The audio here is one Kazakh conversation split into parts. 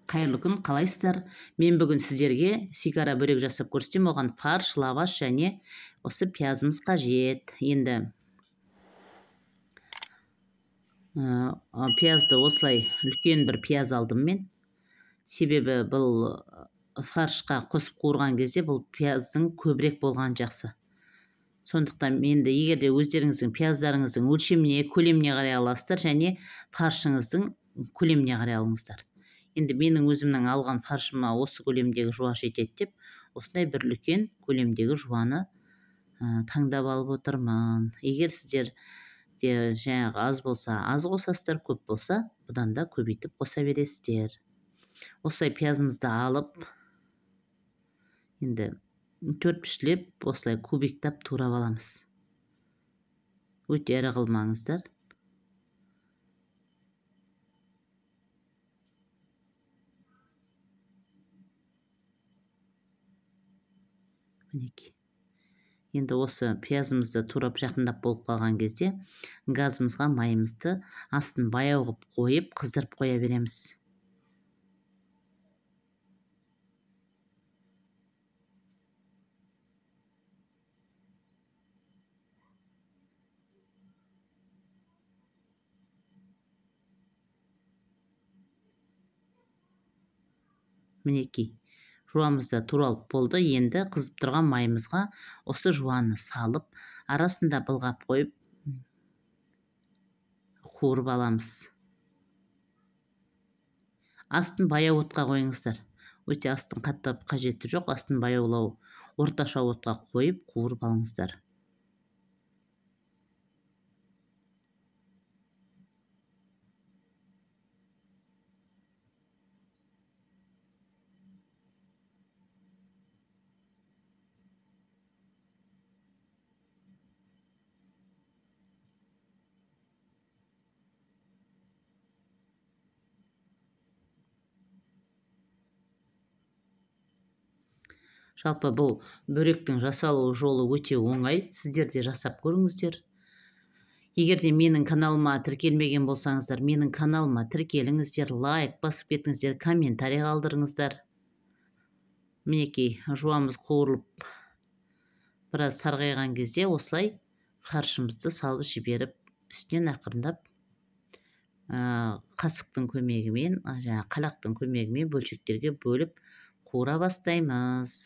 Қайырлы күн, қалайсыздар? Мен бүгін сіздерге сигара бөрек жасап көрсетемін. Оған фарш, лаваш және осы пиязымыз қажет. Енді пиязды осылай үлкен бір пияз алдым мен. Себебі бұл фаршқа қосып қуырған кезде бұл пияздың көбірек болған жақсы. Сондықтан енді егерде өздеріңіздің пияздарыңыздың өлшеміне, көлеміне қарай аласыздар және фаршыңыздың көлеміне қарай алыңыздар. Енді менің өзімнің алған фаршыма осы көлемдегі жуа жетеді деп, осындай бір үлкен көлемдегі жуаны таңдап алып отырмын. Егер сіздер де жаңағы аз болса аз қосасыздар, көп болса бұдан да көбейтіп қоса бересіздер. Осылай пиязымызды алып, енді төрт-піштілеп осылай кубиктап турап аламыз. Өте ірі қылмаңыздар. Мінекей. Енді осы пиязымызды турап жақындап болып қалған кезде газымызға майымызды астын баяу қылып қойып, қыздырып қоя береміз. Мінекей. Жуамызда туралып болды. Енді қызып тұрған майымызға осы жуаны салып, арасында былғап қойып, қуырып аламыз. Астын баяу отқа қойыңыздар. Өте астын қатты қажеті жоқ. Астын баяулау, орташа отқа қойып, қуырып алыңыздар. Жалпы бұл бөректің жасалу жолы өте оңай. Сіздер де жасап көріңіздер. Егерде менің каналыма тіркелмеген болсаңыздар, менің каналыма тіркеліңіздер, лайк басып кетіңіздер, комментарий қалдырыңыздар. Мінекей, жуамыз қуырылып біраз сарғайған кезде осылай фаршымызды салып жіберіп, үстінен ақырындап қасықтың көмегімен, қалақтың көмегімен бөлшектерге бөліп қуыра бастаймыз.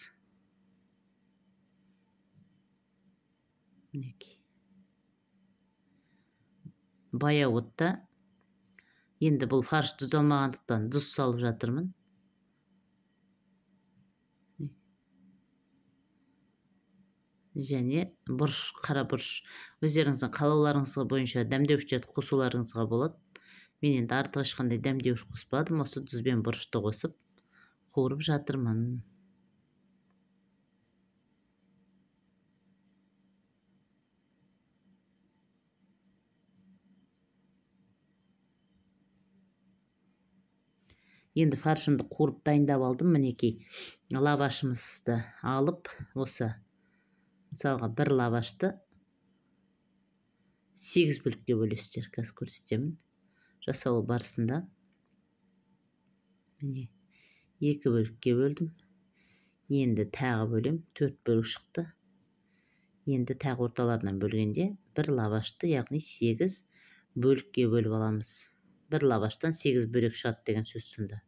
Мінекей. Баяу отта. Енді бұл фарш тұздалмағандықтан тұз салып жатырмын. Және бұрыш, қара бұрыш. Өздеріңіздің қалауларыңызға бойынша дәмдеуіштерді қосуларыңызға болады. Мен енді артық ешқандай дәмдеуіш қоспадым. Осы тұз бен бұрышты қосып қуырып жатырмын. Енді фаршымды қуырып дайындап алдым. Мінекей, лавашымызды алып, осы мысалға бір лавашты 8 бөлікке бөлесіздер. Қазір көрсетемін. Жасалу барысында 2 бөлікке бөлдім. Енді тағы бөлем. 4 бөлік шықты. Енді тағы орталарынан бөлгенде бір лавашты, яғни 8 бөлікке бөліп аламыз. Бір лаваштан 8 бөлек шығады деген сөз сонда.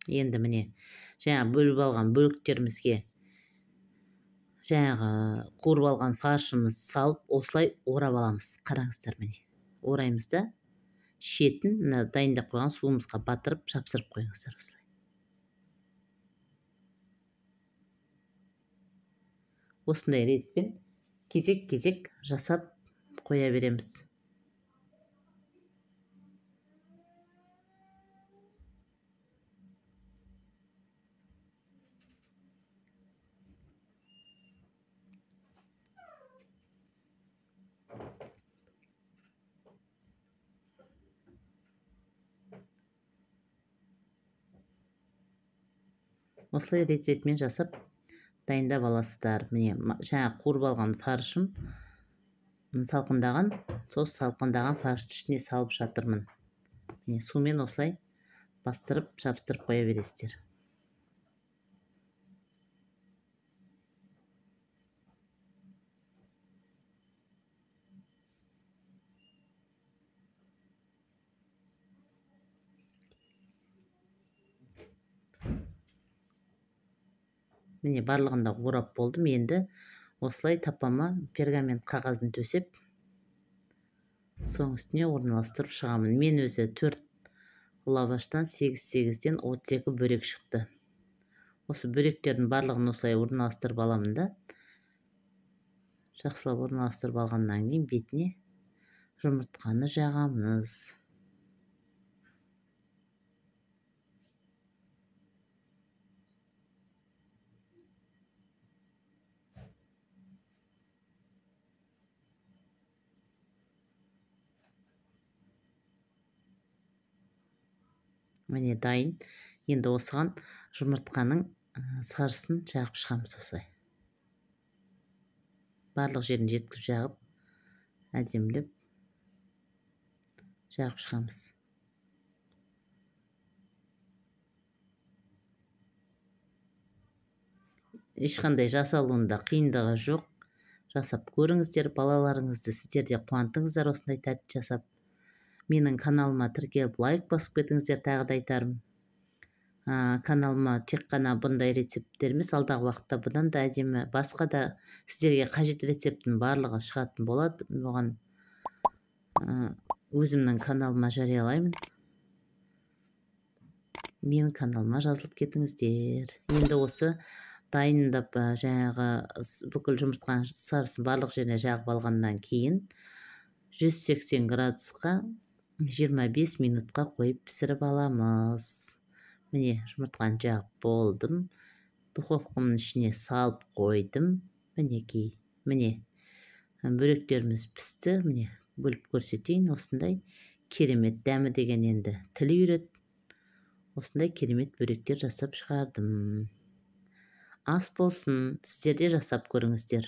Енді міне, жаңа бөліп алған бөліктерімізге жаңағы қуырып алған фаршымыз салып, осылай орап аламыз. Қараңыздар, міне. Ораймыз да, шетін дайындап қойған суымызға батырып, жапсырып қойыңыздар осылай. Осындай ретпен кезек-кезек жасап қоя береміз. осылай рет-ретімен жасап дайындап аласыздар. Міне жаңа қуырып алған фаршым салқындаған, сол салқындаған фаршты ішіне салып жатырмын. Міне сумен осылай бастырып жабыстырып қоя бересіздер. Міне барлығында орап болдым. Енді осылай тапама пергамент қағазын төсеп, соң үстіне орналастырып шығамын. Мен өзі 4 лаваштан 8-8-ден 32 бөрек шықты. Осы бөректердің барлығын осылай орналастырып аламын да. Жақсылап орналастырып алғаннан кейін бетіне жұмыртқаны жағамыз. Міне дайын. Енді осыған жұмыртқаның сарысын жағып шығамыз осылай. Барлық жерін жеткізіп жағып, әдемілеп жағып шығамыз. Ешқандай жасалуында қиындығы жоқ. Жасап көріңіздер, балаларыңызды сіздер де қуантыңыздар осындай тәтті жасап. Менің каналыма тіркеліп лайк басып кетіңіздер, тағы да айтарым. Каналыма тек қана бұндай рецепттер емес, алдағы уақытта бұдан да әдемі басқа да сіздерге қажет рецепттің барлығы шығатын болады. Оған өзімнің каналыма жариялаймын. Менің каналыма жазылып кетіңіздер. Енді осы дайындап жаңағы бүкіл жұмыртқаның сарысын барлық жеріне жағып алғаннан кейін 180 градусқа 25 минутқа қойып пісіріп аламыз. Міне жұмыртқаны жағып болдым. Духовкамның ішіне салып қойдым. Мінекей. Міне бөректеріміз пісті. Міне бөліп көрсетейін. Осындай керемет дәмі деген енді тіл үйрет. Осындай керемет бөректер жасап шығардым. Ас болсын, сіздер де жасап көріңіздер.